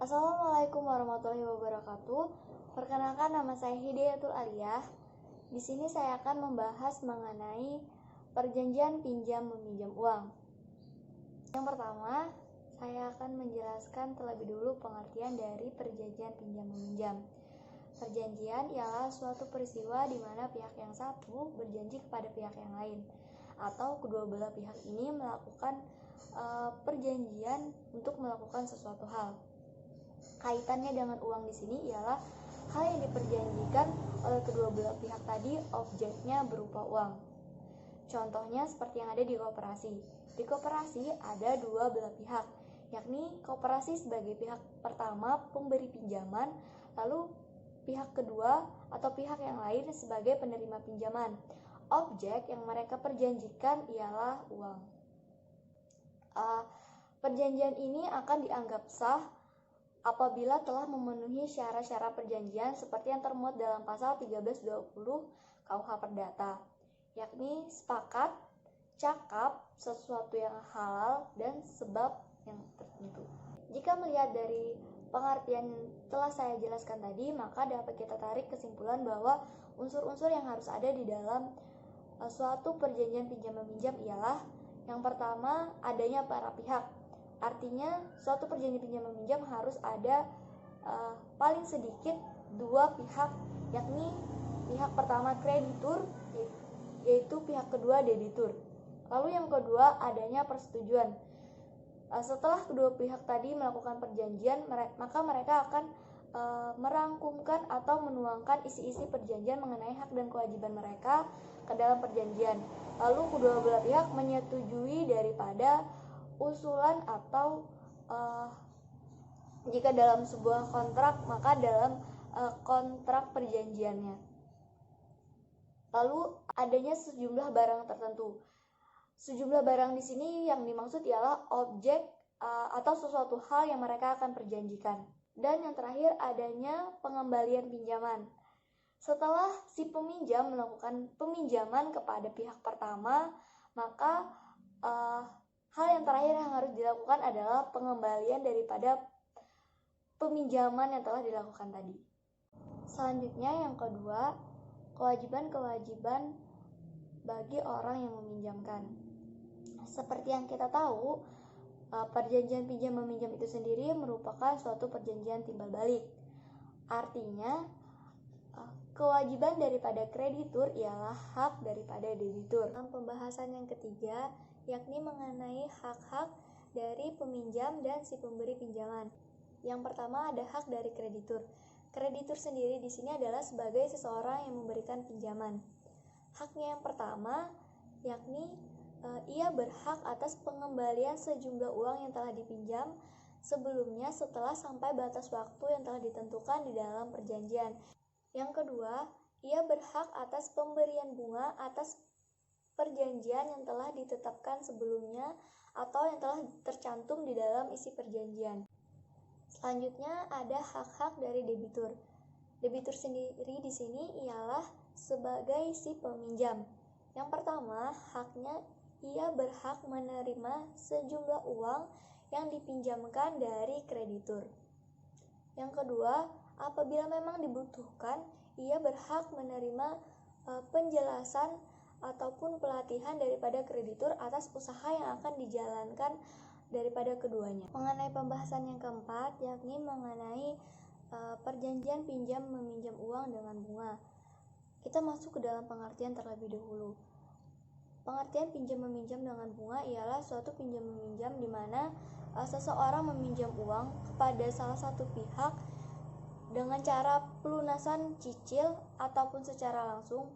Assalamualaikum warahmatullahi wabarakatuh. Perkenalkan, nama saya Hidayatul Aliyah. Di sini saya akan membahas mengenai perjanjian pinjam meminjam uang. Yang pertama, saya akan menjelaskan terlebih dulu pengertian dari perjanjian pinjam meminjam. Perjanjian ialah suatu peristiwa di mana pihak yang satu berjanji kepada pihak yang lain, atau kedua belah pihak ini melakukan perjanjian untuk melakukan sesuatu hal. Kaitannya dengan uang di sini ialah hal yang diperjanjikan oleh kedua belah pihak tadi, objeknya berupa uang. Contohnya seperti yang ada di koperasi. Di koperasi ada dua belah pihak, yakni koperasi sebagai pihak pertama pemberi pinjaman, lalu pihak kedua atau pihak yang lain sebagai penerima pinjaman. Objek yang mereka perjanjikan ialah uang. Perjanjian ini akan dianggap sah apabila telah memenuhi syarat-syarat perjanjian seperti yang termuat dalam pasal 1320 KUH Perdata, yakni sepakat, cakap, sesuatu yang halal, dan sebab yang tertentu. Jika melihat dari pengertian telah saya jelaskan tadi, maka dapat kita tarik kesimpulan bahwa unsur-unsur yang harus ada di dalam suatu perjanjian pinjam meminjam ialah yang pertama, adanya para pihak. Artinya suatu perjanjian pinjam meminjam harus ada paling sedikit dua pihak, yakni pihak pertama kreditur, yaitu pihak kedua debitur. Lalu yang kedua, adanya persetujuan. Setelah kedua pihak tadi melakukan perjanjian, maka mereka akan merangkumkan atau menuangkan isi-isi perjanjian mengenai hak dan kewajiban mereka ke dalam perjanjian. Lalu kedua belah pihak menyetujui daripada usulan atau jika dalam sebuah kontrak, maka dalam kontrak perjanjiannya. Lalu adanya sejumlah barang tertentu. Sejumlah barang di sini yang dimaksud ialah objek atau sesuatu hal yang mereka akan perjanjikan. Dan yang terakhir, adanya pengembalian pinjaman. Setelah si peminjam melakukan peminjaman kepada pihak pertama, maka hal yang terakhir yang harus dilakukan adalah pengembalian daripada peminjaman yang telah dilakukan tadi. Selanjutnya yang kedua, kewajiban-kewajiban bagi orang yang meminjamkan. Seperti yang kita tahu, perjanjian pinjam meminjam itu sendiri merupakan suatu perjanjian timbal balik. Artinya, kewajiban daripada kreditur ialah hak daripada debitur. Dalam pembahasan yang ketiga, yakni mengenai hak-hak dari peminjam dan si pemberi pinjaman. Yang pertama ada hak dari kreditur. Kreditur sendiri di sini adalah sebagai seseorang yang memberikan pinjaman. Haknya yang pertama yakni ia berhak atas pengembalian sejumlah uang yang telah dipinjam sebelumnya setelah sampai batas waktu yang telah ditentukan di dalam perjanjian. Yang kedua, ia berhak atas pemberian bunga atas perjanjian yang telah ditetapkan sebelumnya atau yang telah tercantum di dalam isi perjanjian. Selanjutnya ada hak-hak dari debitur. Debitur sendiri di sini ialah sebagai si peminjam. Yang pertama, haknya ia berhak menerima sejumlah uang yang dipinjamkan dari kreditur. Yang kedua, apabila memang dibutuhkan, ia berhak menerima penjelasan ataupun pelatihan daripada kreditur atas usaha yang akan dijalankan daripada keduanya. Mengenai pembahasan yang keempat, yakni mengenai perjanjian pinjam meminjam uang dengan bunga. Kita masuk ke dalam pengertian terlebih dahulu. Pengertian pinjam meminjam dengan bunga ialah suatu pinjam meminjam di mana seseorang meminjam uang kepada salah satu pihak dengan cara pelunasan cicil ataupun secara langsung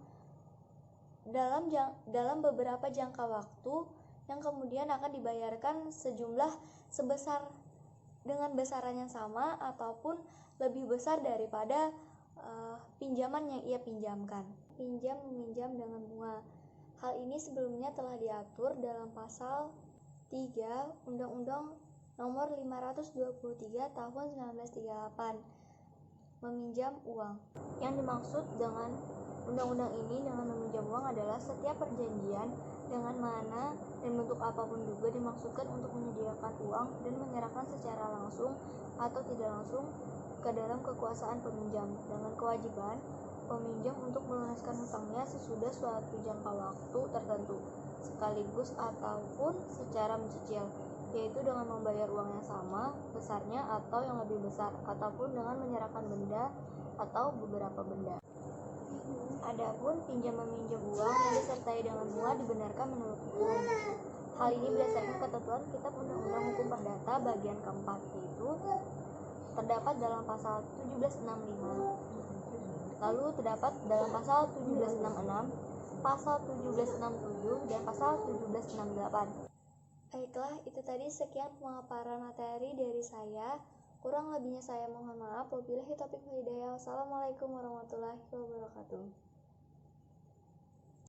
dalam beberapa jangka waktu yang kemudian akan dibayarkan sejumlah sebesar dengan besaran yang sama ataupun lebih besar daripada pinjaman yang ia pinjamkan. Pinjam meminjam dengan bunga. Hal ini sebelumnya telah diatur dalam pasal 3 Undang-Undang Nomor 523 Tahun 1938 meminjam uang. Yang dimaksud dengan undang-undang ini dengan meminjam uang adalah setiap perjanjian dengan mana dan bentuk apapun juga dimaksudkan untuk menyediakan uang dan menyerahkan secara langsung atau tidak langsung ke dalam kekuasaan peminjam dengan kewajiban peminjam untuk melunaskan hutangnya sesudah suatu jangka waktu tertentu sekaligus ataupun secara mencicil, yaitu dengan membayar uang yang sama besarnya atau yang lebih besar, ataupun dengan menyerahkan benda atau beberapa benda. Adapun pinjam meminjam uang yang disertai dengan bunga dibenarkan menurut hukum. Hal ini berdasarkan ketentuan Kitab Undang-Undang Hukum Perdata bagian keempat, yaitu terdapat dalam pasal 1765, lalu terdapat dalam pasal 1766, pasal 1767, dan pasal 1768. Baiklah, itu tadi sekian pemaparan materi dari saya. Kurang lebihnya saya mohon maaf. Wabillahi taufiq wal hidayah. Wassalamualaikum warahmatullahi wabarakatuh.